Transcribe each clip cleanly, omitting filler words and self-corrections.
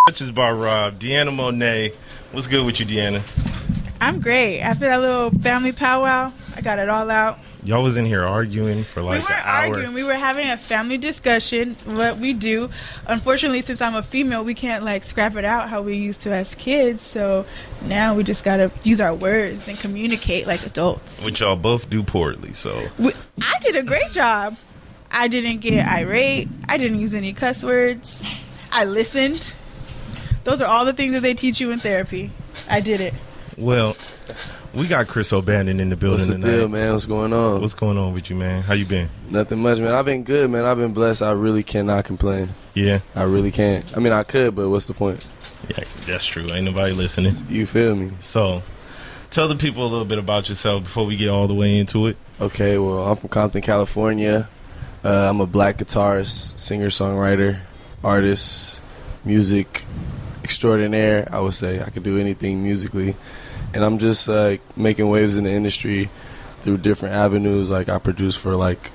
Talkin Bout Rob, DeAnna Mona. What's good with you, DeAnna? I'm great. After that little family powwow, I got it all out. Y'all was in here arguing for like an hour. We weren't arguing. We were having a family discussion, what we do. Unfortunately, since I'm a female, we can't like scrap it out how we used to as kids. So now we just got to use our words and communicate like adults. Which y'all both do poorly, so. I did a great job. I didn't get irate. I didn't use any cuss words. I listened. Those are all the things that they teach you in therapy. I did it. Well, we got Chris O'Bannon in the building tonight. What's the deal, man? What's going on? What's going on with you, man? How you been? Nothing much, man. I've been good, man. I've been blessed. I really cannot complain. Yeah? I really can't. I mean, I could, but what's the point? Yeah, that's true. Ain't nobody listening. You feel me? So, tell the people a little bit about yourself before we get all the way into it. Okay, well, I'm from Compton, California. I'm a black guitarist, singer-songwriter, artist, music extraordinaire, I would say. I could do anything musically. And I'm just making waves in the industry through different avenues. Like I produce for like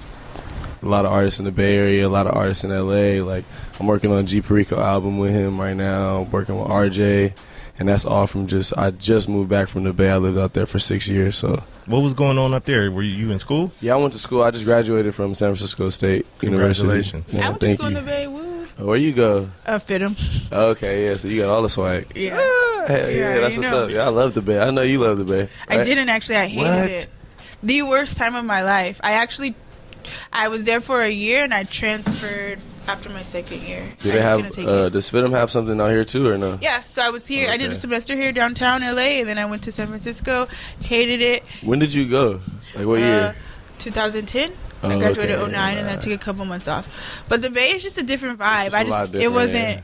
a lot of artists in the Bay Area, a lot of artists in LA. Like I'm working on G Perico album with him right now, working with RJ. And that's all from I just moved back from the Bay. I lived out there for 6 years. So what was going on up there? Were you in school? Yeah, I went to school. I just graduated from San Francisco State University. Congratulations. I went to school in the Bay. Woo. Where you go? FIT'em. Okay, yeah, so you got all the swag. Yeah. Hell yeah, that's what's up. Yeah, I love the Bay. I know you love the Bay. Right? I didn't actually. I hated it. The worst time of my life. I was there for a year and I transferred after my second year. Do they have, does FIT'em have something out here too or no? Yeah, so I was here. Okay. I did a semester here downtown LA and then I went to San Francisco. Hated it. When did you go? Like what year? 2010. I graduated in 2009 and then I took a couple months off. But the Bay is just a different vibe.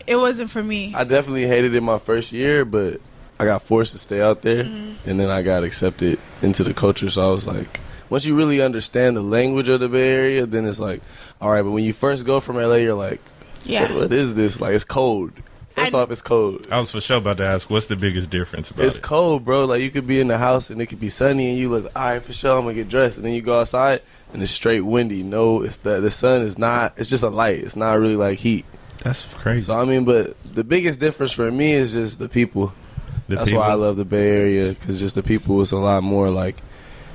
It wasn't for me. I definitely hated it my first year, but I got forced to stay out there and then I got accepted into the culture. So I was like, once you really understand the language of the Bay Area, then it's like, all right, but when you first go from LA, you're like, what is this? Like, it's cold. First off, it's cold. I was for sure about to ask, what's the biggest difference about it? It's cold, bro. Like, you could be in the house and it could be sunny and you look, all right, for sure, I'm going to get dressed. And then you go outside and it's straight windy. No, the sun is not, it's just a light. It's not really like heat. That's crazy. So, I mean, but the biggest difference for me is just the people. That's why I love the Bay Area, because just the people is a lot more, like,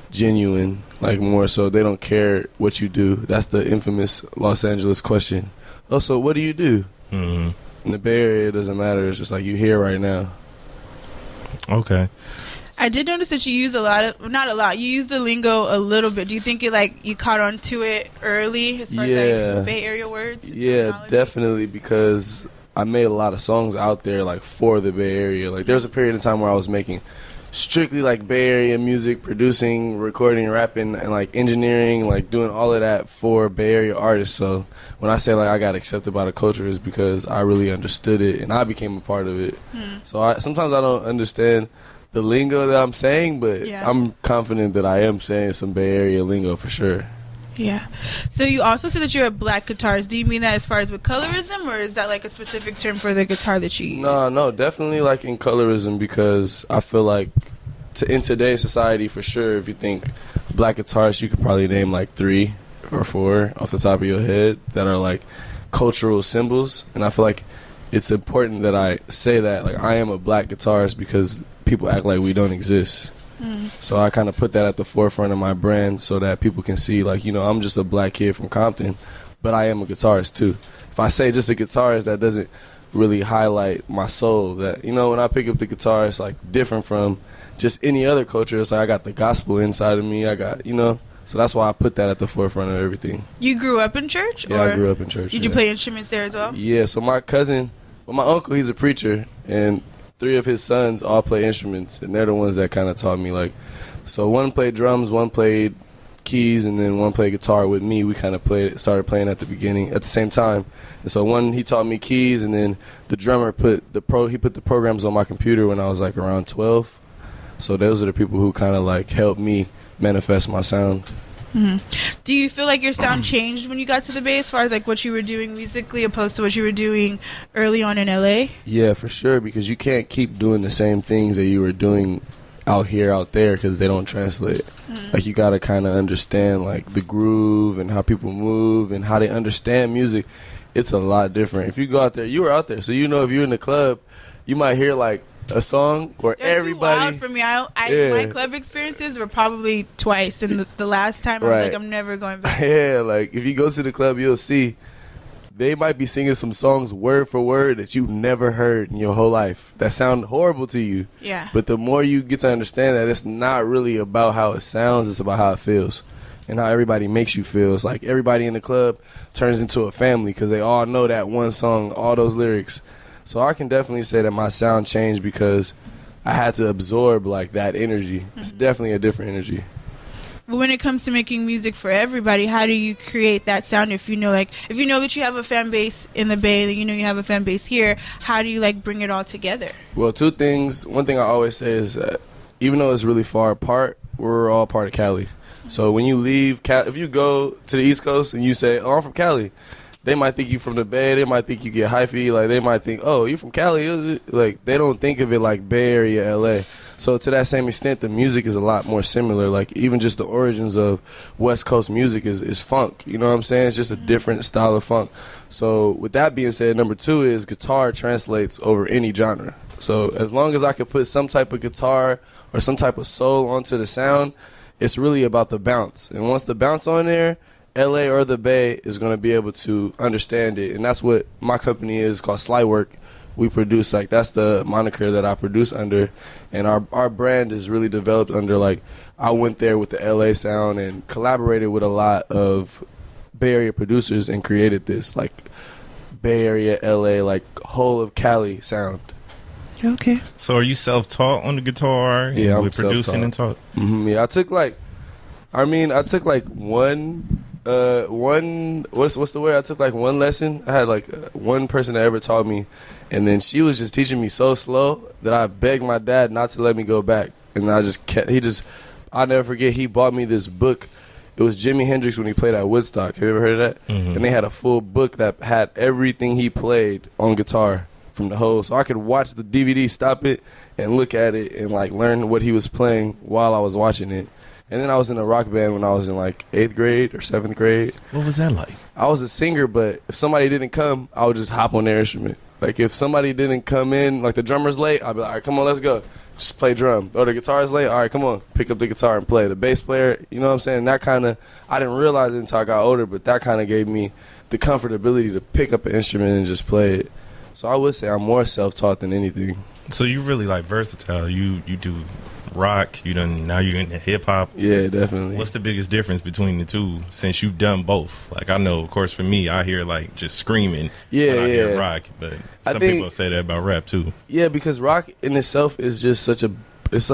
genuine, like, more so they don't care what you do. That's the infamous Los Angeles question. Oh, so what do you do? Mm-hmm. In the Bay Area, it doesn't matter. It's just like you here right now. Okay. I did notice that you use not a lot. You use the lingo a little bit. Do you think you caught on to it early as far as like Bay Area words? Yeah, definitely, because I made a lot of songs out there like for the Bay Area. Like there was a period of time where I was making strictly like Bay Area music, producing, recording, rapping, and like engineering, like doing all of that for Bay Area artists. So when I say like I got accepted by the culture, is because I really understood it and I became a part of it. So sometimes I don't understand the lingo that I'm saying, but I'm confident that I am saying some Bay Area lingo for sure. Yeah. So you also said that you're a black guitarist. Do you mean that as far as with colorism, or is that like a specific term for the guitar that you use? No, definitely like in colorism, because I feel like in today's society, for sure, if you think black guitarists, you could probably name like 3 or 4 off the top of your head that are like cultural symbols. And I feel like it's important that I say that, like, I am a black guitarist, because people act like we don't exist. So I kind of put that at the forefront of my brand so that people can see, like, you know, I'm just a black kid from Compton, but I am a guitarist too. If I say just a guitarist, that doesn't really highlight my soul. That, you know, when I pick up the guitar, it's like different from just any other culture. It's like I got the gospel inside of me. I got, you know, so that's why I put that at the forefront of everything. You grew up in church? Yeah, I grew up in church. Did you play instruments there as well? Yeah, so my uncle, he's a preacher, and 3 of his sons all play instruments, and they're the ones that kind of taught me, like, so one played drums, one played keys, and then one played guitar with me. We kind of started playing at the same time. And so he taught me keys, and then the drummer put the programs on my computer when I was like around 12. So those are the people who kind of like helped me manifest my sound. Do you feel like your sound changed when you got to the Bay as far as like what you were doing musically opposed to what you were doing early on in LA? Yeah, for sure, because you can't keep doing the same things that you were doing out there, because they don't translate. Like, you gotta kind of understand like the groove and how people move and how they understand music. it's a lot different. If you go out there, you were out there, so you know if you're in the club, you might hear like a song where They're everybody. too wild for me. My club experiences were probably twice, and the last time I was like, I'm never going back. Yeah, like if you go to the club, you'll see they might be singing some songs word for word that you never heard in your whole life that sound horrible to you. Yeah. But the more you get to understand that it's not really about how it sounds, it's about how it feels and how everybody makes you feel. It's like everybody in the club turns into a family because they all know that one song, all those lyrics. So I can definitely say that my sound changed because I had to absorb like that energy. It's definitely a different energy. But when it comes to making music for everybody, how do you create that sound? If you know that you have a fan base in the Bay, you know you have a fan base here, how do you like bring it all together? Well, two things. One thing I always say is that even though it's really far apart, we're all part of Cali. So when you leave, if you go to the East Coast and you say, "Oh, I'm from Cali," they might think you from the Bay. They might think you get hyphy. Like they might think, "Oh, you from Cali?" Like they don't think of it like Bay Area, LA. So to that same extent, the music is a lot more similar. Like even just the origins of West Coast music is funk. You know what I'm saying? It's just a different style of funk. So with that being said, number two is guitar translates over any genre. So as long as I could put some type of guitar or some type of soul onto the sound, it's really about the bounce. And once the bounce on there, LA or the Bay is going to be able to understand it. And that's what my company is called Slywork. We produce, like, that's the moniker that I produce under. And our brand is really developed under, like, I went there with the LA sound and collaborated with a lot of Bay Area producers and created this, like, Bay Area, LA, like, whole of Cali sound. Okay. So are you self-taught on the guitar? Yeah, I'm with producing and taught? Yeah, I took like what's the word? I took like one lesson. I had like one person that ever taught me, and then she was just teaching me so slow that I begged my dad not to let me go back. And I just kept, I'll never forget, he bought me this book. It was Jimi Hendrix when he played at Woodstock. Have you ever heard of that? Mm-hmm. And they had a full book that had everything he played on guitar from the whole. So I could watch the DVD, stop it, and look at it and like learn what he was playing while I was watching it. And then I was in a rock band when I was in like 8th grade or 7th grade. What was that like? I was a singer, but if somebody didn't come, I would just hop on their instrument. Like if somebody didn't come in, like the drummer's late, I'd be like, all right, come on, let's go. Just play drum. Or the guitar's late, all right, come on, pick up the guitar and play. The bass player, you know what I'm saying? And that kind of, I didn't realize it until I got older, but that kind of gave me the comfortability to pick up an instrument and just play it. So I would say I'm more self-taught than anything. So you really like versatile. You do rock, now you're into hip hop. Yeah, definitely. What's the biggest difference between the two since you've done both? Like I know, of course, for me, I hear like just screaming when I hear rock, but some people say that about rap too. Yeah, because rock in itself is just such a, it's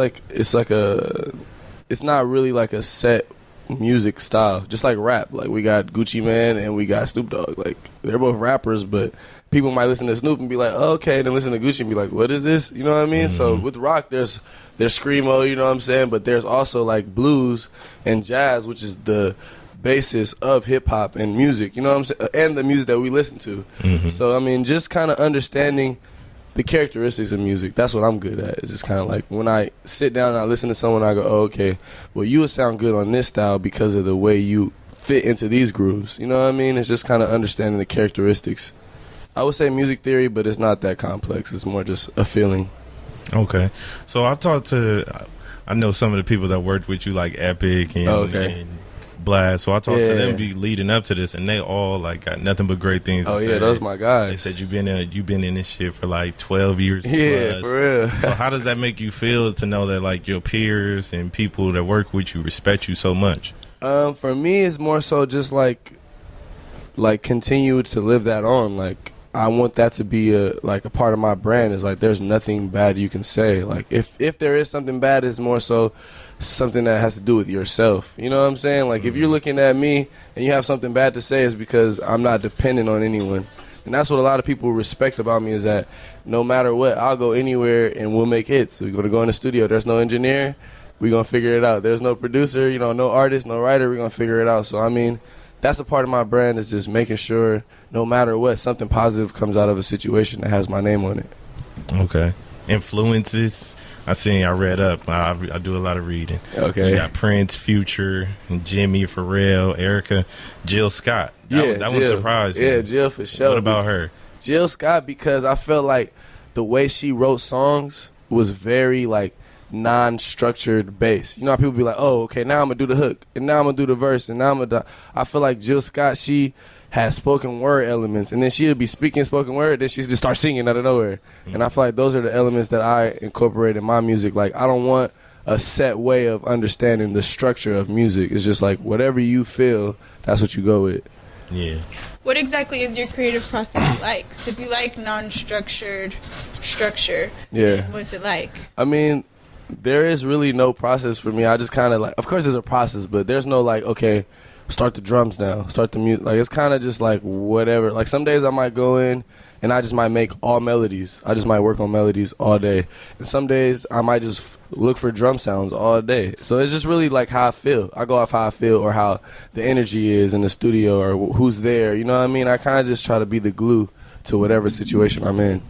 not really like a set music style, just like rap. Like we got Gucci Mane and we got Snoop Dogg. Like they're both rappers, but people might listen to Snoop and be like, oh, okay, then listen to Gucci and be like, what is this? You know what I mean? Mm-hmm. So with rock, there's screamo, you know what I'm saying? But there's also like blues and jazz, which is the basis of hip hop and music, you know what I'm saying? And the music that we listen to. Mm-hmm. So I mean, just kind of understanding the characteristics of music, that's what I'm good at. It's just kind of like when I sit down and I listen to someone, I go, oh, okay, well, you would sound good on this style because of the way you fit into these grooves. You know what I mean? It's just kind of understanding the characteristics. I would say music theory, but it's not that complex. It's more just a feeling. Okay. So I know some of the people that worked with you, like Epic and Blast. So I talked to them leading up to this, and they all like got nothing but great things to say. Oh yeah, those my guys. They said you've been in this shit for like 12 years. Yeah, plus. For real. So how does that make you feel to know that like your peers and people that work with you respect you so much? For me, it's more so just like continue to live that on. Like I want that to be a part of my brand. Is like there's nothing bad you can say. Like if there is something bad, it's more so something that has to do with yourself. You know what I'm saying? Like if you're looking at me and you have something bad to say, it's because I'm not dependent on anyone. And that's what a lot of people respect about me, is that no matter what, I'll go anywhere and we'll make hits. We're going to go in the studio. There's no engineer. We're going to figure it out. There's no producer, no artist, no writer. We're going to figure it out. So, I mean, that's a part of my brand, is just making sure no matter what, something positive comes out of a situation that has my name on it. Okay. Influences. I read up. I do a lot of reading. Okay. You got Prince, Future, and Jimmy, Pharrell, Erica, Jill Scott. That one surprised me. Yeah, Jill for sure. What about her? Jill Scott, because I felt like the way she wrote songs was very like non-structured bass. You know how people be like, oh, okay, now I'm gonna do the hook, and now I'm gonna do the verse, and now I'm gonna I feel like Jill Scott, she has spoken word elements, and then she'll be speaking spoken word, then she just start singing out of nowhere. And I feel like those are the elements that I incorporate in my music. Like, I don't want a set way of understanding the structure of music. It's just like whatever you feel, that's what you go with. Yeah. What exactly is your creative process like? So if you like non-structured structure, what's it like? I mean, there is really no process for me. I just kind of like, of course there's a process, but there's no like, okay, start the drums now, start the music. Like, it's kind of just like whatever. Like, some days I might go in and I just might make all melodies. I just might work on melodies all day. And some days I might just look for drum sounds all day. So it's just really like how I feel. I go off how I feel or how the energy is in the studio or who's there. You know what I mean? I kind of just try to be the glue to whatever situation I'm in.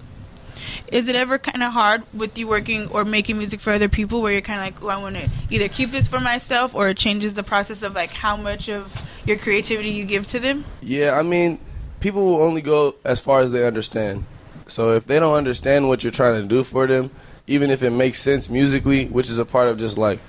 Is it ever kind of hard with you working or making music for other people where you're kind of like, oh, I want to either keep this for myself, or it changes the process of like how much of your creativity you give to them? Yeah, I mean, people will only go as far as they understand. So if they don't understand what you're trying to do for them, even if it makes sense musically, which is a part of just like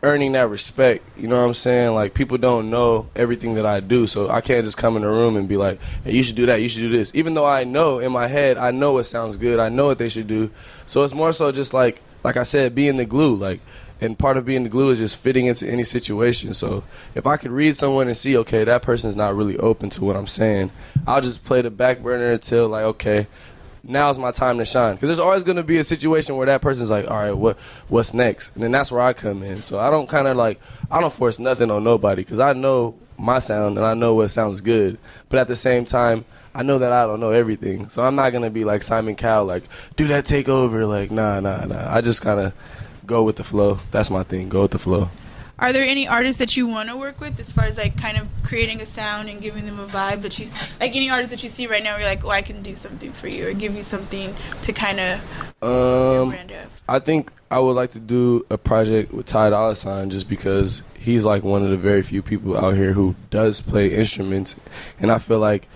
earning that respect, you know what I'm saying? Like, people don't know everything that I do, so I can't just come in the room and be like, hey, you should do that, you should do this. Even though I know in my head, I know what sounds good, I know what they should do. So it's more so just like I said, being the glue. Like, and part of being the glue is just fitting into any situation. So if I could read someone and see, okay, that person's not really open to what I'm saying, I'll just play the back burner until like, okay, now's my time to shine. Because there's always going to be a situation where that person's like, all right, what's next? And then that's where I come in. So I don't I don't force nothing on nobody, because I know my sound and I know what sounds good. But at the same time, I know that I don't know everything. So I'm not going to be like Simon Cowell, like, do that, take over. Like, nah. I just kind of go with the flow. That's my thing, go with the flow. Are there any artists that you want to work with as far as like kind of creating a sound and giving them a vibe that you like, any artist that you see right now where you're like, oh, I can do something for you or give you something to kind of brand up? I think I would like to do a project with Ty Dolla $ign, just because he's like one of the very few people out here who does play instruments, and I feel like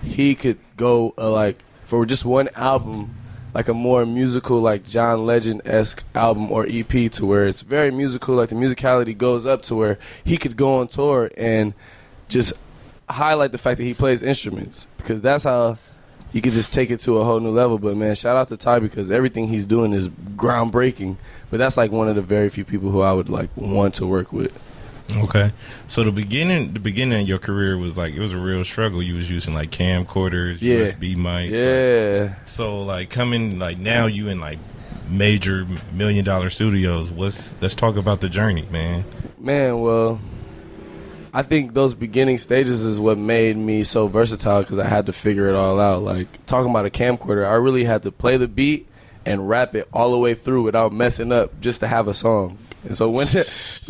he could go like for just one album, like a more musical, like John Legend-esque album or EP, to where it's very musical, like the musicality goes up to where he could go on tour and just highlight the fact that he plays instruments, because that's how he could just take it to a whole new level. But man, shout out to Ty, because everything he's doing is groundbreaking. But that's like one of the very few people who I would like want to work with. Okay, so the beginning of your career was like, it was a real struggle. You was using like camcorders, USB mics. Yeah. Like, so like coming like now you in like major $1 million studios. Let's talk about the journey, man. Man, well, I think those beginning stages is what made me so versatile, because I had to figure it all out. Like, talking about a camcorder, I really had to play the beat and rap it all the way through without messing up, just to have a song. And so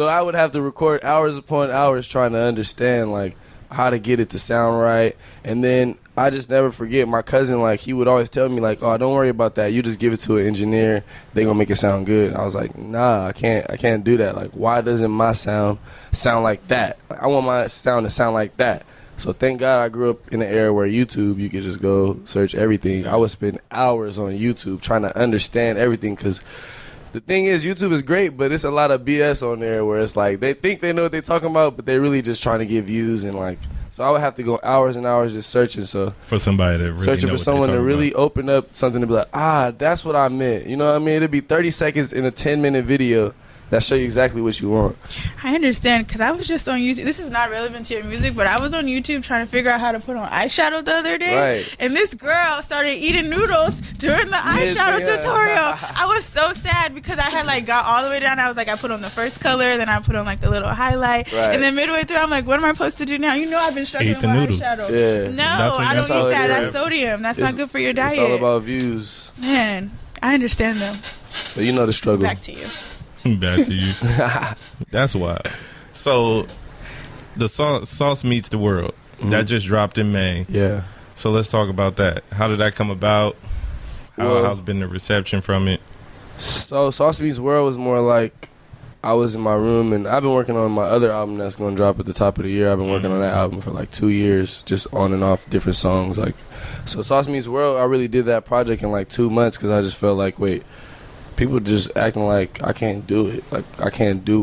I would have to record hours upon hours trying to understand like how to get it to sound right. And then I just never forget, my cousin, like, he would always tell me like, oh, don't worry about that, you just give it to an engineer, they gonna make it sound good. And I was like, nah, I can't do that. Like, why doesn't my sound like that? Like, I want my sound to sound like that. So thank God I grew up in an era where YouTube, you could just go search everything. I would spend hours on YouTube trying to understand everything, because the thing is, YouTube is great, but it's a lot of BS on there where it's like they think they know what they're talking about, but they're really just trying to get views. And like, so I would have to go hours and hours just searching. So for somebody to really searching for someone to really open up something to be like, that's what I meant. You know what I mean? It'd be 30 seconds in a 10-minute video that show you exactly what you want. I understand, because I was just on YouTube. This is not relevant to your music, but I was on YouTube trying to figure out how to put on eyeshadow the other day. Right. And this girl started eating noodles during the eyeshadow tutorial. I was so sad, because I had like got all the way down. I was like, I put on the first color, then I put on like the little highlight. Right. And then midway through, I'm like, what am I supposed to do now? You know, I've been struggling with my eyeshadow. Yeah. No, I don't eat that. That's sodium. That's not good for your diet. It's all about views. Man, I understand though. So you know the struggle. Back to you. Back to you. That's wild. So the Sauce Meets the World, that just dropped in May. Yeah. So let's talk about that. How did that come about? How's been the reception from it? So Sauce Meets World was more like I was in my room, and I've been working on my other album that's going to drop at the top of the year. I've been working on that album for like 2 years, just on and off different songs. Like, so Sauce Meets World, I really did that project in like 2 months because I just felt like, wait, people just acting like I can't do it. Like, I can't do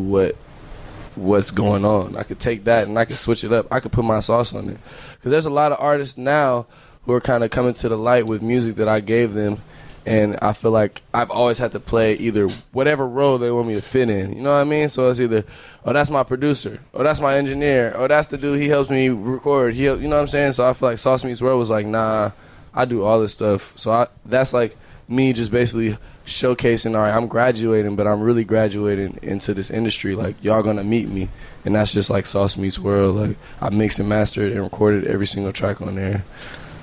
what's going on. I could take that and I could switch it up. I could put my sauce on it. Because there's a lot of artists now who are kind of coming to the light with music that I gave them. And I feel like I've always had to play either whatever role they want me to fit in. You know what I mean? So it's either, oh, that's my producer. Oh, that's my engineer. Oh, that's the dude. He helps me record. You know what I'm saying? So I feel like Sauce Meets World was like, nah, I do all this stuff. So that's like me just basically showcasing, all right, I'm graduating, but I'm really graduating into this industry. Like, y'all going to meet me. And that's just like Sauce Meets World. Like, I mixed and mastered and recorded every single track on there.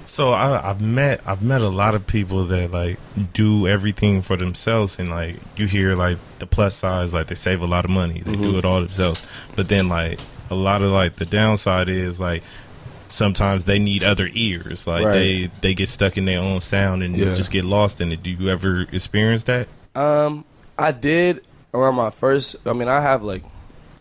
So I've met a lot of people that like do everything for themselves, and like you hear like the plus size, like they save a lot of money, they do it all themselves. But then like a lot of like the downside is like sometimes they need other ears, like they get stuck in their own sound and just get lost in it. Do you ever experience that? I did around my first. I mean, I have like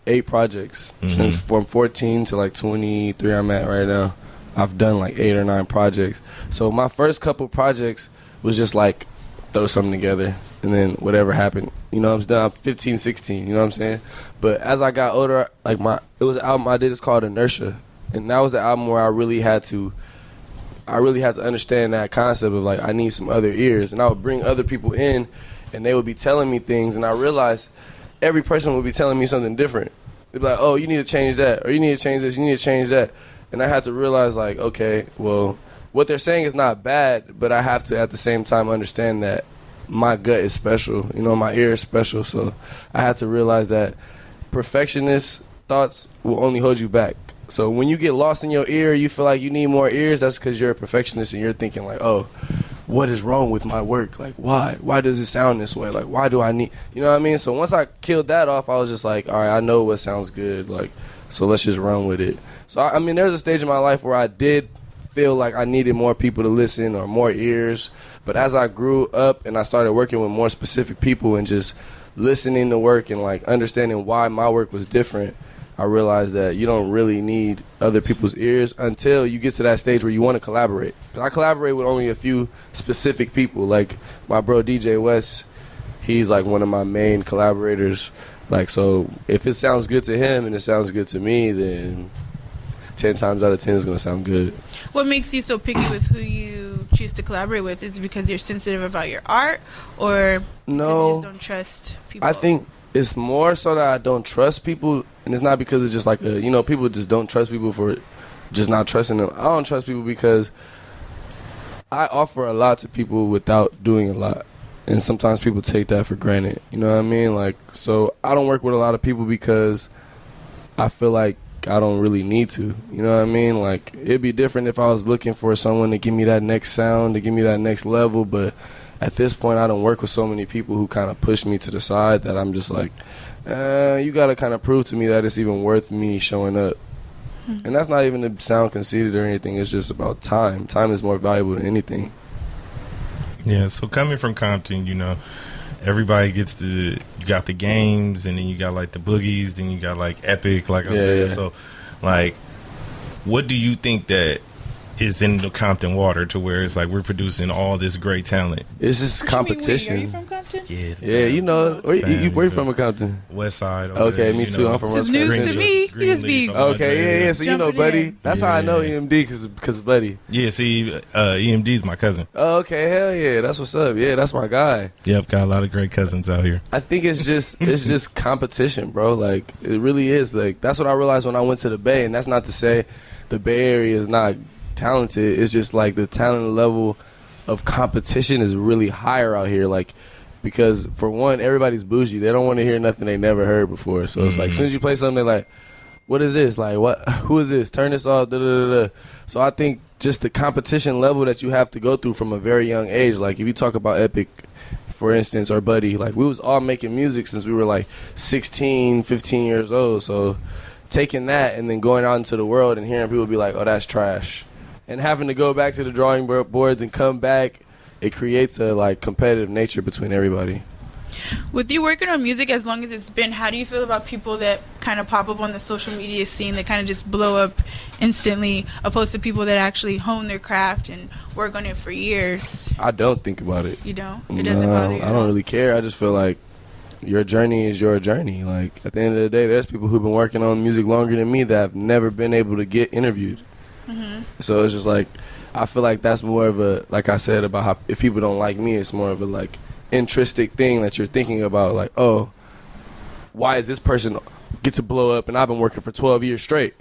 8 projects since from 14 to like 23. I'm at right now. I've done like 8 or 9 projects. So my first couple projects was just like throw something together and then whatever happened, you know, I'm done. I'm 15, 16, you know what I'm saying? But as I got older, like it was an album I did, it's called Inertia. And that was the album where I really had to understand that concept of like I need some other ears. And I would bring other people in and they would be telling me things, and I realized every person would be telling me something different. They'd be like, oh, you need to change that, or you need to change this, you need to change that. And I had to realize, like, okay, well, what they're saying is not bad, but I have to, at the same time, understand that my gut is special. You know, my ear is special. So I had to realize that perfectionist thoughts will only hold you back. So when you get lost in your ear, you feel like you need more ears, that's because you're a perfectionist and you're thinking, like, oh, what is wrong with my work? Like, why? Why does it sound this way? Like, why do I need... You know what I mean? So once I killed that off, I was just like, all right, I know what sounds good. Like, so let's just run with it. So, I mean, there's a stage in my life where I did feel like I needed more people to listen or more ears. But as I grew up and I started working with more specific people and just listening to work and, like, understanding why my work was different, I realized that you don't really need other people's ears until you get to that stage where you want to collaborate. 'Cause I collaborate with only a few specific people. Like, my bro DJ West, he's, like, one of my main collaborators. Like, so if it sounds good to him and it sounds good to me, then 10 times out of 10 is going to sound good. What makes you so picky with who you choose to collaborate with? Is it because you're sensitive about your art, or because you just don't trust people? I think it's more so that I don't trust people, and it's not because it's just like people just don't trust people for just not trusting them. I don't trust people because I offer a lot to people without doing a lot, and sometimes people take that for granted. You know what I mean? Like, so I don't work with a lot of people because I feel like I don't really need to. You know what I mean? Like, it'd be different if I was looking for someone to give me that next sound, to give me that next level, but at this point, I don't work with so many people who kind of push me to the side that I'm just like, you got to kind of prove to me that it's even worth me showing up. Mm-hmm. And that's not even to sound conceited or anything. It's just about time. Time is more valuable than anything. Yeah, so coming from Compton, you know, everybody gets you got the games, and then you got like the boogies, then you got like Epic, like I said. Yeah. So, like, what do you think that is in the Compton water to where it's like we're producing all this great talent? It's just competition. Are you from Compton? Yeah, you know, where you from Compton? West Side. Okay, me too. I'm from West Side. It's news to me. You just be okay. So you know, Buddy. That's how I know EMD because of Buddy. Yeah, see, EMD's my cousin. Oh, okay, hell yeah, that's what's up. Yeah, that's my guy. Yep, got a lot of great cousins out here. I think it's just competition, bro. Like, it really is. Like, that's what I realized when I went to the Bay, and that's not to say the Bay Area is not talented. It's just like the talent level of competition is really higher out here. Like, because for one, everybody's bougie. They don't want to hear nothing they never heard before. So it's like, as soon as you play something, they're like, what is this? Like, what? Who is this? Turn this off. Da, da, da, da. So I think just the competition level that you have to go through from a very young age. Like, if you talk about Epic, for instance, or Buddy, like, we was all making music since we were like 16, 15 years old. So taking that and then going out into the world and hearing people be like, oh, that's trash, and having to go back to the drawing boards and come back, it creates a like competitive nature between everybody. With you working on music as long as it's been, how do you feel about people that kind of pop up on the social media scene that kind of just blow up instantly, opposed to people that actually hone their craft and work on it for years? I don't think about it. You don't? It doesn't bother you? I don't really care. I just feel like your journey is your journey. Like, at the end of the day, there's people who've been working on music longer than me that have never been able to get interviewed. Mm-hmm. So it's just like, I feel like that's more of a, like I said about how if people don't like me, it's more of a like intrinsic thing that you're thinking about, like, oh, why is this person get to blow up and I've been working for 12 years straight?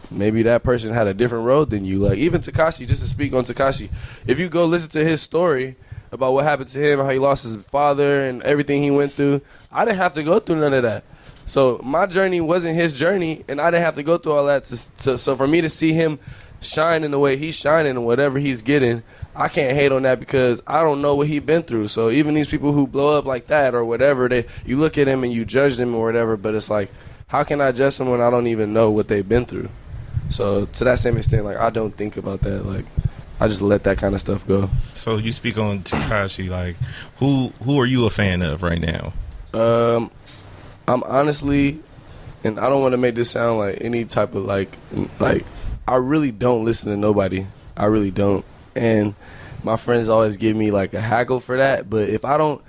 Maybe that person had a different road than you. Like, even Tekashi, just to speak on Tekashi, if you go listen to his story about what happened to him, how he lost his father and everything he went through, I didn't have to go through none of that. So my journey wasn't his journey, and I didn't have to go through all that. So for me to see him shine in the way he's shining and whatever he's getting, I can't hate on that because I don't know what he's been through. So even these people who blow up like that or whatever, you look at him and you judge them or whatever, but it's like, how can I judge someone I don't even know what they've been through? So to that same extent, like, I don't think about that. Like, I just let that kind of stuff go. So you speak on Tekashi, like, who are you a fan of right now? I'm honestly, and I don't want to make this sound like any type of like I really don't listen to nobody. I really don't. And my friends always give me like a hackle for that. But if I don't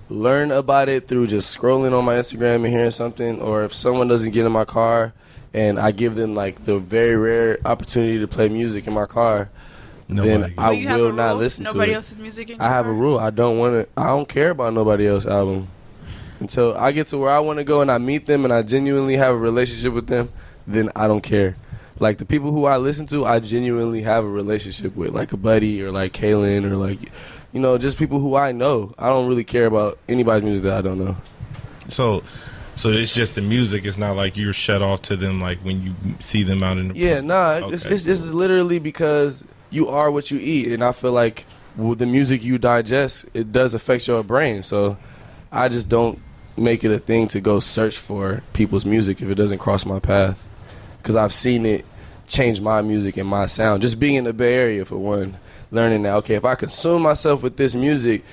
learn about it through just scrolling on my Instagram and hearing something, or if someone doesn't get in my car and I give them like the very rare opportunity to play music in my car, then I will not listen to it. Nobody else's music in your car? I have a rule. I don't care about nobody else's album. Until I get to where I want to go and I meet them and I genuinely have a relationship with them, then I don't care. Like, the people who I listen to, I genuinely have a relationship with, like a buddy or like Kaylin or like, you know, just people who I know. I don't really care about anybody's music that I don't know. So it's just the music. It's not like you're shut off to them like when you see them out in the Yeah, nah. Okay. It's literally because you are what you eat, and I feel like with the music you digest, it does affect your brain. So I just don't make it a thing to go search for people's music if it doesn't cross my path, because I've seen it change my music and my sound. Just being in the Bay Area, for one, learning that, okay, if I consume myself with this music,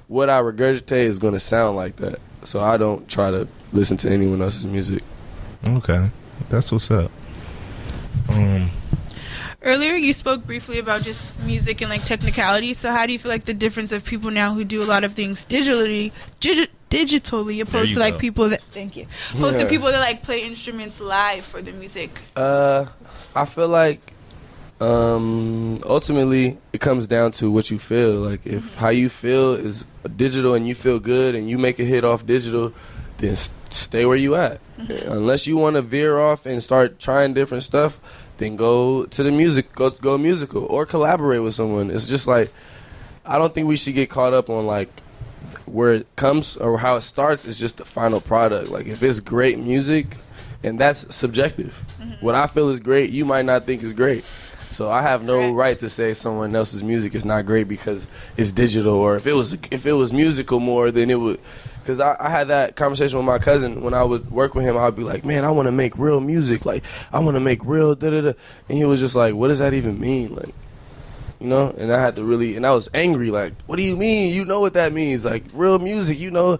what I regurgitate is going to sound like that. So I don't try to listen to anyone else's music. Okay, that's what's up. Earlier, you spoke briefly about just music and like technicality. So how do you feel like the difference of people now who do a lot of things digitally opposed to like go. People that opposed to people that like play instruments live for the music? I feel like ultimately it comes down to what you feel. Like, if how you feel is digital and you feel good and you make a hit off digital, then stay where you at. Unless you want to veer off and start trying different stuff, then go to the music, go musical or collaborate with someone. It's just like, I don't think we should get caught up on like where it comes or how it starts. It's just the final product. Like, if it's great music, and that's subjective. What I feel is great, you might not think is great. So I have no right to say someone else's music is not great because it's digital, or if it was musical more, then it would. Because I had that conversation with my cousin when I would work with him. I'd be like, man, I want to make real music. Like, I want to make real da-da-da. And he was just like, what does that even mean? Like, you know? And I had to really, and I was angry. Like, what do you mean? You know what that means. Like, real music, you know,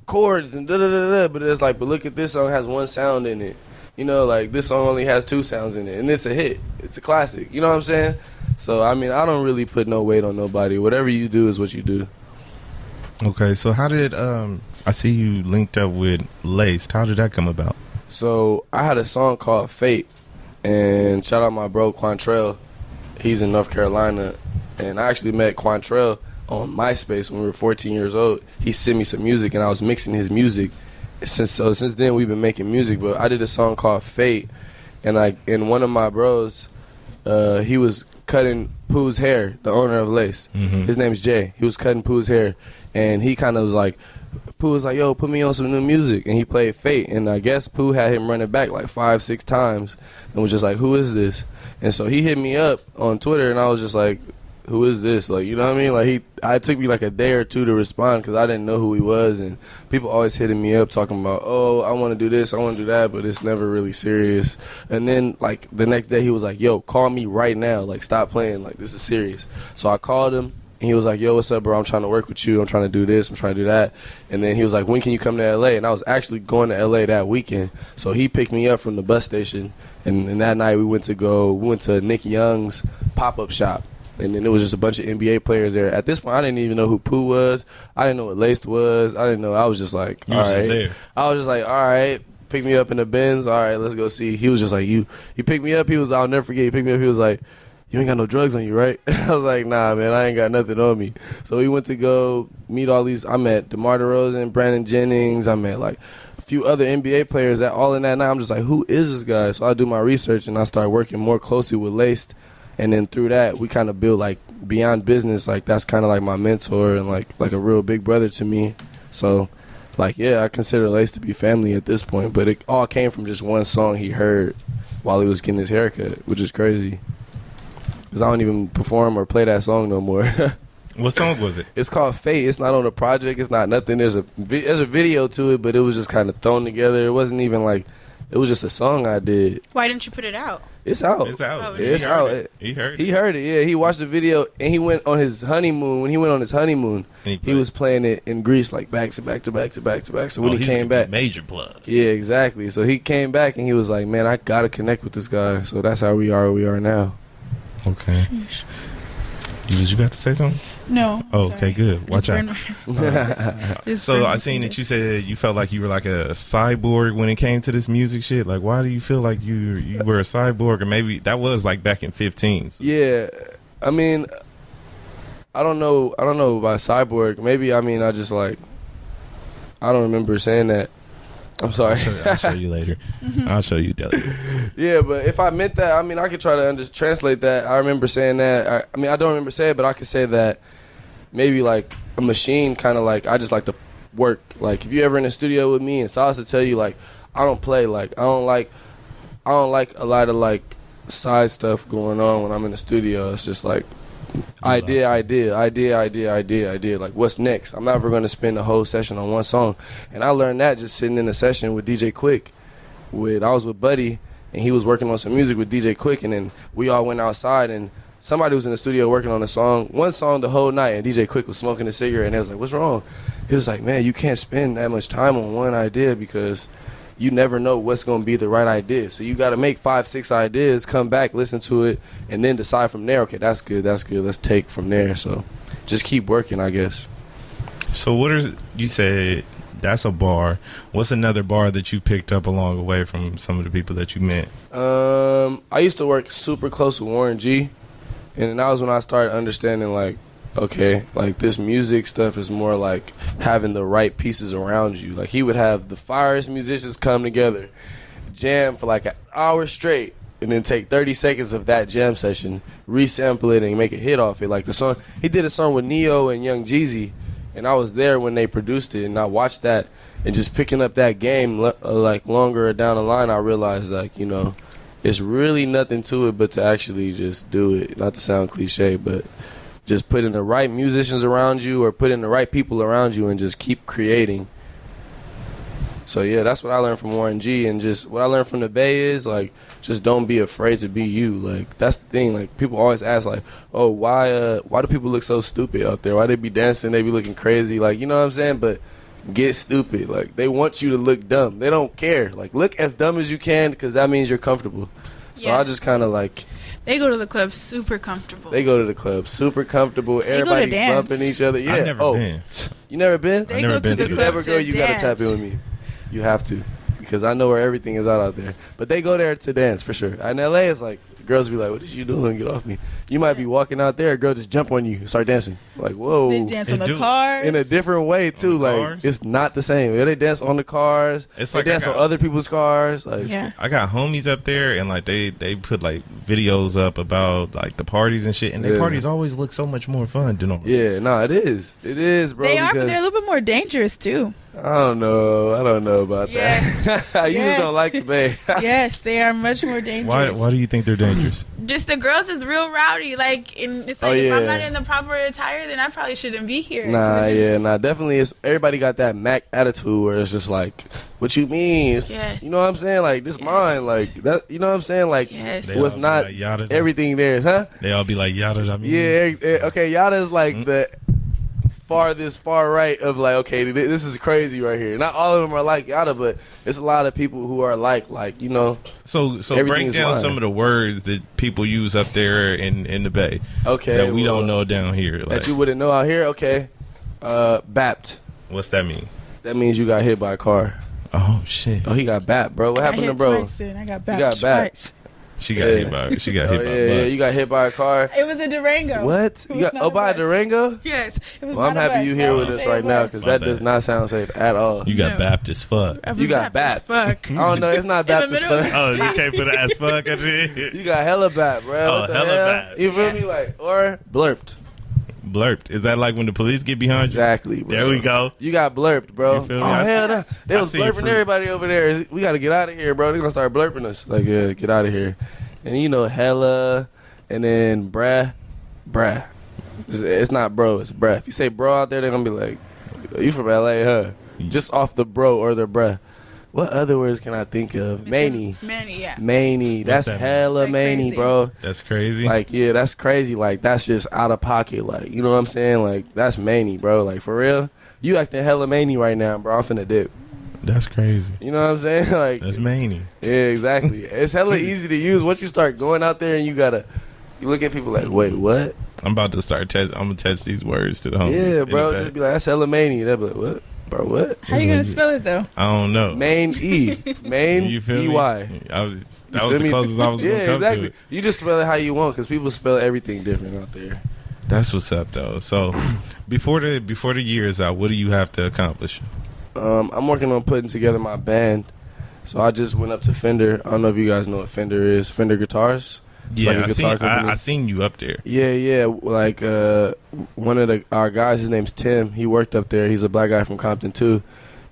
chords and da-da-da-da. But it's like, but look at this song has one sound in it. You know, like, this song only has two sounds in it. And it's a hit. It's a classic. You know what I'm saying? So, I mean, I don't really put no weight on nobody. Whatever you do is what you do. Okay, so how did I see you linked up with Laced? How did that come about? So I had a song called Fate, and shout out my bro Quantrell. He's in North Carolina, and I actually met Quantrell on MySpace when we were 14 years old. He sent me some music, and I was mixing his music. Since then we've been making music. But I did a song called Fate, and one of my bros, he was cutting Pooh's hair, the owner of Lace. His name's Jay. He was cutting Pooh's hair, and he kind of was like, Pooh was like, yo, put me on some new music. And he played Fate, and I guess Pooh had him run it back like 5-6 times and was just like, who is this? And so he hit me up on Twitter, and I was just like, who is this? Like, you know what I mean? Like, it took me like a day or two to respond because I didn't know who he was, and people always hitting me up talking about, oh, I want to do this, I want to do that, but it's never really serious. And then, like, the next day he was like, yo, call me right now. Like, stop playing. Like, this is serious. So I called him, And he was like, yo, what's up, bro? I'm trying to work with you. I'm trying to do this. I'm trying to do that. And then he was like, when can you come to L.A.? And I was actually going to L.A. that weekend. So he picked me up from the bus station. And that night we went to Nick Young's pop-up shop. And then there was just a bunch of NBA players there. At this point, I didn't even know who Pooh was. I didn't know what Laced was. I didn't know. I was just like, all right. I was just like, all right, pick me up in the Benz. All right, let's go see. He was just like, you picked me up. I'll never forget. He picked me up. He was like, you ain't got no drugs on you, right? I was like, nah, man, I ain't got nothing on me. So we went to go meet all these. I met DeMar DeRozan, Brandon Jennings. I met like a few other NBA players that all in that night. I'm just like, who is this guy? So I do my research and I start working more closely with Laced. And then through that, we kind of build like beyond business. Like that's kind of like my mentor and like a real big brother to me. So like, yeah, I consider Laced to be family at this point. But it all came from just one song he heard while he was getting his haircut, which is crazy. Because I don't even perform or play that song no more. What song was it? It's called Fate. It's not on a project. It's not nothing. There's a video to it, but it was just kind of thrown together. It wasn't even like, it was just a song I did. Why didn't you put it out? It's out. It's out. Oh, It's out. He heard it. He heard it, yeah. He watched the video, and he went on his honeymoon. When he went on his honeymoon, he was playing it in Greece, like back to back to back to back to back. So when he came back, major plug. Yeah, exactly. So he came back, and he was like, man, I got to connect with this guy. So that's how we are where we are now. Okay. Was you about to say something? No. Oh, okay, good. Watch out. So I seen that you. you said you felt like you were like a cyborg when it came to this music shit. Like, why do you feel like you were a cyborg? Or maybe that was like back in 15. So. Yeah, I mean, I don't know about cyborg. Maybe I just like, I don't remember saying that. I'm sorry. I'll show you later. I'll show you later. Yeah, but if I meant that, I could try to translate that. I remember saying that. I don't remember saying it, but I could say that maybe like a machine, kind of like I just like to work. Like if you ever in the studio with me and Sauce to tell you like I don't play, like I don't like a lot of like side stuff going on when I'm in the studio. It's just like idea. Like, what's next? I'm never going to spend the whole session on one song. And I learned that just sitting in a session with DJ Quick. I was with Buddy, and he was working on some music with DJ Quick, and then we all went outside, and somebody was in the studio working on one song the whole night, and DJ Quick was smoking a cigarette, and they was like, what's wrong? He was like, man, you can't spend that much time on one idea because you never know what's going to be the right idea. So you got to make 5-6 ideas, come back, listen to it, and then decide from there, okay, that's good, let's take from there. So just keep working, I guess. So you said that's a bar. What's another bar that you picked up along the way from some of the people that you met? I used to work super close with Warren G, and that was when I started understanding, like, okay, like this music stuff is more like having the right pieces around you. Like he would have the finest musicians come together, jam for like an hour straight, and then take 30 seconds of that jam session, resample it, and make a hit off it. Like the song, he did a song with Neo and Young Jeezy, and I was there when they produced it, and I watched that, and just picking up that game like longer down the line, I realized like, it's really nothing to it but to actually just do it. Not to sound cliche, but just putting the right musicians around you or putting the right people around you and just keep creating. So, yeah, that's what I learned from Warren G. And just what I learned from the Bay is, like, just don't be afraid to be you. Like, that's the thing. Like, people always ask, like, oh, why do people look so stupid out there? Why they be dancing? They be looking crazy. Like, you know what I'm saying? But get stupid. Like, they want you to look dumb. They don't care. Like, look as dumb as you can because that means you're comfortable. So I just kind of, like... They go to the club super comfortable. Everybody bumping each other. Yeah. I've never been. You never been? They go to the If you club ever go, you got to tap in with me. You have to. Because I know where everything is out there. But they go there to dance, for sure. In L.A., it's like, girls be like, what is you doing? Get off me. You might be walking out there, a girl just jump on you, start dancing. Like, whoa. They dance on the cars. In a different way, too. Like, cars? it's not the same. Yeah, they dance on the cars. It's they like dance on other people's cars. Like, yeah. I got homies up there, and like they put like videos up about like the parties and shit, and their parties always look so much more fun than ours. Yeah, no, it is. It is, bro. They are, but they're a little bit more dangerous, too. I don't know about Yes. that. You just don't like the Bay. Yes, they are much more dangerous. Why do you think they're dangerous? Just the girls is real rowdy. Like, and it's like, if I'm not in the proper attire, then I probably shouldn't be here. Nah, definitely. Everybody got that Mac attitude where it's just like, what you mean? Yes. You know what I'm saying? Like, this mine. Like, that. You know what I'm saying? Like, Yes. what's not like, everything there, huh? They all be like, yada, I mean. Yeah, okay, Yada is like the far right of like, okay, this is crazy right here. Not all of them are like Yada, but it's a lot of people who are like, you know. So break down some of the words that people use up there in the Bay. Okay. That we don't know down here. Like, that you wouldn't know out here? Okay. Bapped. What's that mean? That means you got hit by a car. Oh, shit. Oh, he got bapped, bro. What happened to bro? Twice, then. I got bapped. You got bapped. Twice. She got hit by a bus. Yeah, you got hit by a car. It was a Durango. What? You got by a Durango? Yes. It was Well, I'm not a happy bus. you here with I us say right it now was. because that does not sound safe at all. You got bapped as fuck. I was You got bapped as fuck. I don't know. It's not In the bapped as middle of fuck. Oh, you can't put an ass fuck at it. You got hella bapped, bro. Oh, What the hella hell? bapped. You feel me? Like, or blurped. Blurped. Is that like when the police get behind Exactly, you? bro. There we go. You got blurped, bro. You feel Oh, me? hell no. They I was see you, blurping fruit. everybody over there. We got to get out of here, bro. They're going to start blurping us. Like, yeah, get out of here. And you know, hella, and then bruh. It's not bro, it's bruh. If you say bro out there, they're going to be like, you from LA, huh? Just off the bro or the bruh. What other words can I think of? Manny. Manny, yeah. Manny. That's that mean? hella Like Manny, crazy. bro. That's crazy. Like, yeah, that's crazy. Like, that's just out of pocket. Like, you know what I'm saying? Like, that's Manny, bro. Like, for real. You acting hella Manny right now, bro. I'm finna dip. That's crazy. You know what I'm saying? Like, That's Manny. yeah, exactly. It's hella easy to use. Once you start going out there and you look at people like, wait, what? I'm about to start I'm gonna test these words to the homies. Yeah, in bro. the Just back. be like, that's hella Manny. They'll be like, what? Bro, what? How you gonna spell it though? I don't know. Main E. Main You feel me? E-Y. That was You the feel me? closest I was Yeah, gonna come exactly. to it. You just spell it how you want because people spell everything different out there. That's what's up, though. So, before the year is out, what do you have to accomplish? I'm working on putting together my band. So I just went up to Fender. I don't know if you guys know what Fender is. Fender Guitars. It's Yeah, like a guitar company. I seen you up there. Yeah. Like one of our guys, his name's Tim. He worked up there. He's a black guy from Compton too.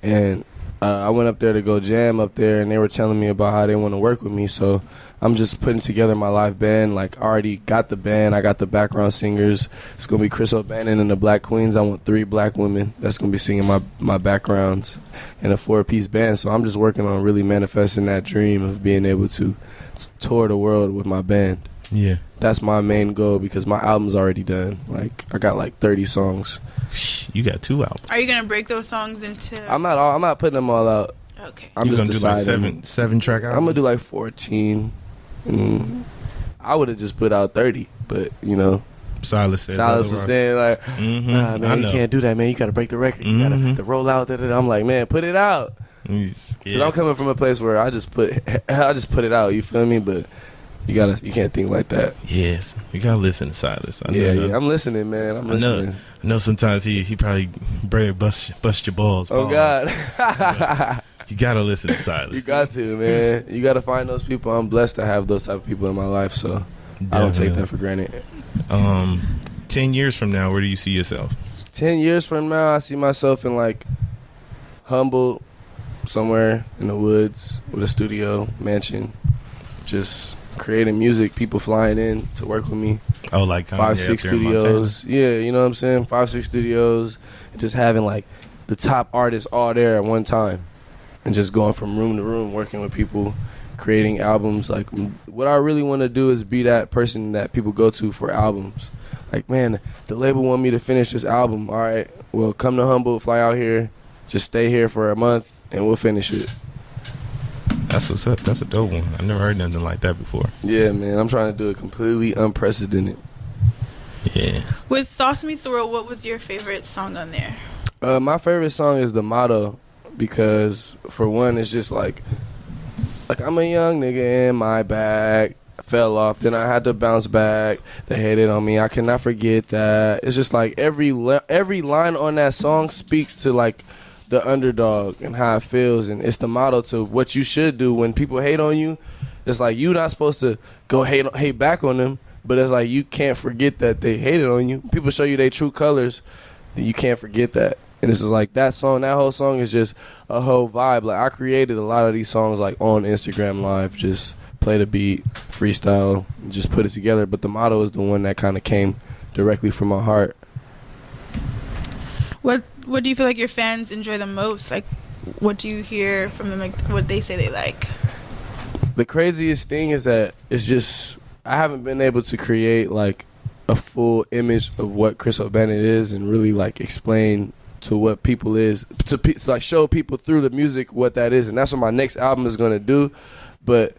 And I went up there to go jam up there, and they were telling me about how they want to work with me. So I'm just putting together my live band. Like, I already got the band. I got the background singers. It's going to be Chris O'Bannon and the Black Queens. I want 3 black women that's going to be singing my backgrounds in a 4-piece band. So I'm just working on really manifesting that dream of being able to tour the world with my band. Yeah. That's my main goal because my album's already done. Like, I got like 30 songs. You got 2 albums. Are you gonna break those songs into? I'm not putting them all out. Okay. I'm you just gonna do deciding. like 7 track albums? I'm gonna do like 14. I would have just put out 30, but you know, Silas was otherwise. saying like, Mhm. nah, I man, you know. can't do that, man. You gotta break the record. You gotta roll out. I'm like, man, put it out. Cause I'm coming from a place where I just put it out. You feel me? But you can't think like that. Yes, you gotta listen to Silas. I know. Yeah. I'm listening, man. I'm listening. I know sometimes he probably bust your balls. Oh balls. God. You gotta listen to Silas. You got to, man. You got to find those people. I'm blessed to have those type of people in my life, so I don't take that for granted. 10 years from now, where do you see yourself? 10 years from now, I see myself in like humble, somewhere in the woods with a studio, mansion, just creating music. People flying in to work with me. Oh, like 5, 6 studios. Yeah, you know what I'm saying? 5, 6 studios. And just having like the top artists all there at one time. And just going from room to room, working with people, creating albums. Like, what I really want to do is be that person that people go to for albums. Like, man, the label want me to finish this album. All right, well, come to Humboldt, fly out here, just stay here for a month, and we'll finish it. That's what's up. That's a dope one. I've never heard nothing like that before. Yeah, man, I'm trying to do it completely unprecedented. Yeah. With Sauce Meets the World, what was your favorite song on there? My favorite song is The Motto. Because for one, it's just like I'm a young nigga in my bag. I fell off, then I had to bounce back. They hated on me. I cannot forget that. It's just like every line on that song speaks to like the underdog and how it feels, and it's the motto to what you should do when people hate on you. It's like you're not supposed to go hate back on them, but it's like you can't forget that they hated on you. People show you their true colors, then you can't forget that. And it's just like that whole song is just a whole vibe. Like I created a lot of these songs like on Instagram Live, just play the beat, freestyle, just put it together. But the motto is the one that kind of came directly from my heart. What do you feel like your fans enjoy the most? Like, what do you hear from them? Like, what they say they like? The craziest thing is that it's just I haven't been able to create like a full image of what Chris O'Bannon is and really like explain to what people is to like show people through the music what that is, and that's what my next album is gonna do. But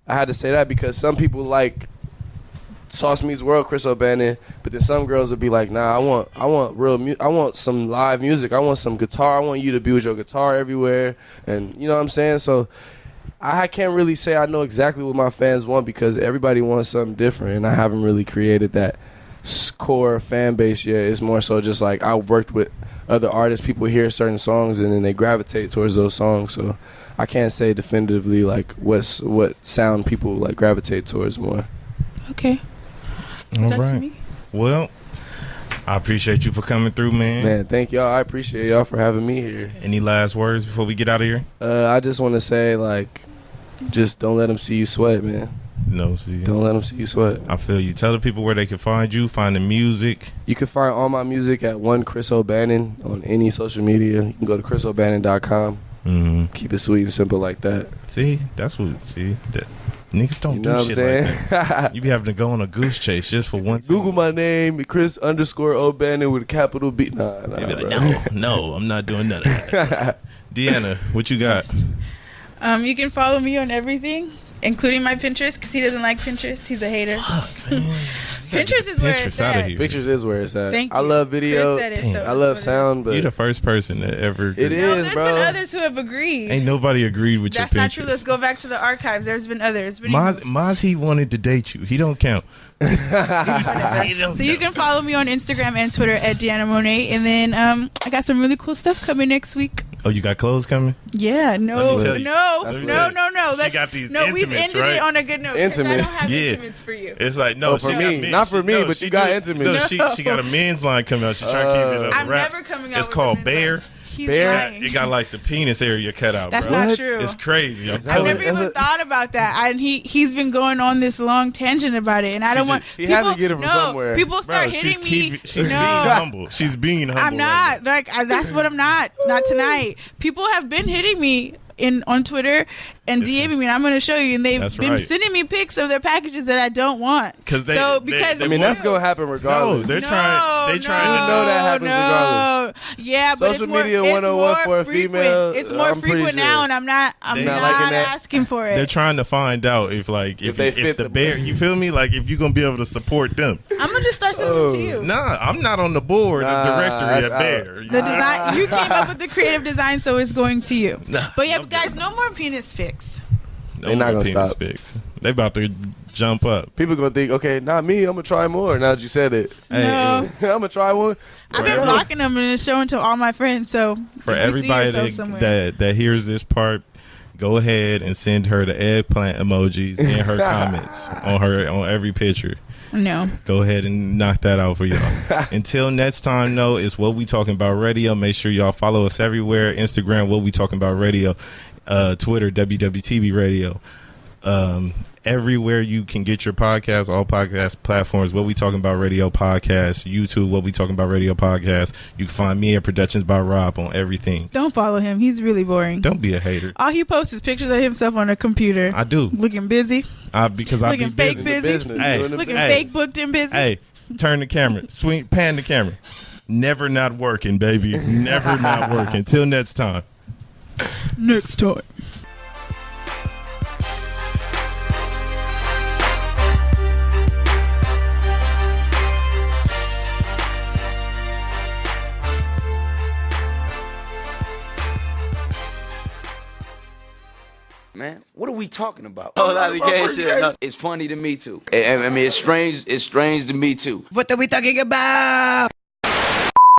I had to say that because some people like Sauce Meets World Chris O'Bannon, but then some girls would be like, nah, I want real I want some live music, I want some guitar, I want you to be with your guitar everywhere, and you know what I'm saying. So I can't really say I know exactly what my fans want because everybody wants something different, and I haven't really created that core fan base yet. It's more so just like I worked with other artists, people hear certain songs and then they gravitate towards those songs. So I can't say definitively like what sound people like gravitate towards more. Okay. All That's right. me. Well, I appreciate you for coming through, man. Man, thank y'all. I appreciate y'all for having me here. Any last words before we get out of here? I just want to say like, just don't let them see you sweat, man. No, see. Don't let them see you sweat. I feel you. Tell the people where they can find you, find the music. You can find all my music at One Chris O'Bannon on any social media. You can go to chrisobannon.com. Mm-hmm. Keep it sweet and simple like that. See, that's what. See, that niggas don't You know do what shit I'm like that. You be having to go on a goose chase just for one. Google my name, Chris_O'Bannon with a capital B. Nah, You be bro. like, no, I'm not doing none of that. DeAnna, what you got? You can follow me on everything, including my Pinterest, because he doesn't like Pinterest. He's a hater. Fuck, man. Pinterest is where it's outta at. here. Pictures is where it's at. Thank I you. love video. Chris said it, so I that's love what it sound, but You the first person that ever. it No, is, there's bro. been others who have agreed. Ain't nobody agreed with That's your Pinterest. not true. Let's go back to the archives. There's been others. But Maz, he wanted to date you. He don't count. So you can follow me on Instagram and Twitter at DeAnna Mona. And then I got some really cool stuff coming next week. Oh, you got clothes coming? Yeah, no. Let me tell you. Let's, got these no, we've intimates, ended right? it on a good note. 'cause I don't Intimates. have Yeah. intimates for you. It's like, no, Oh, for she got me. men- Not for me, no, but she you got do- intimates. No, she got a men's line coming out. She trying to keep it up. I'm wraps. never coming out It's with called a men's Bear. line. He's Bear? lying. It got like the penis area cut out, That's bro. not What? true. It's crazy. I'm Is that I've telling never you. what- even thought about that. And he's been going on this long tangent about it, and I don't want. he had to get it from no, somewhere. People start Bro, hitting me. she's no. being humble. She's being humble. I'm not. right That's what I'm not. Not tonight. People have been hitting me on Twitter and DMing me, and I'm going to show you. And they've That's been right. sending me pics of their packages that I don't want. Because they- so they- because they I mean, that's gonna happen now. regardless. No, they're trying. They trying You know that happens regardless. Yeah, but Social it's more, media it's 101 more for a frequent. female, It's more I'm pretty frequent now, sure. and I'm not They- Not liking that? asking for it. They're trying to find out if they fit the the- bear. You feel me? Like if you're gonna be able to support them. I'm gonna just start sending them to you. Nah, I'm not on the board Nah, of directory that's at Bear. The design you came up with the creative design, so it's going to you. Nah, But yeah, I'm but guys, no more penis pics. They not gonna penis stop. pics. They about to jump up. People gonna think, okay, not me. I'm gonna try more. Now that you said it, Hey, No. I'm gonna try one. I've been blocking them and showing to all my friends. So For if you see everybody yourself somewhere. that hears this part, go ahead and send her the eggplant emojis in her comments on every picture. No. Go ahead and knock that out for y'all. Until next time, though, it's What We Talking About Radio. Make sure y'all follow us everywhere. Instagram, What We Talking About Radio. Twitter, WWTB Radio. Everywhere you can get your podcast, all podcast platforms, What We Talking About Radio Podcast. YouTube, What We Talking About Radio Podcast. You can find me at ProductionByRob on everything. Don't follow him. He's really boring. Don't be a hater. All he posts is pictures of himself on a computer. I do. Looking busy. Because I be Looking fake busy. busy. Business, Hey. doing the Looking Hey. fake booked and busy. Hey, turn the camera. Pan the camera. Never not working, baby. Never not working. Till next time. Next time. Man, what are we talking about? Oh, that gay shit. No. It's funny to me too. I mean, it's strange. It's strange to me too. What are we talking about?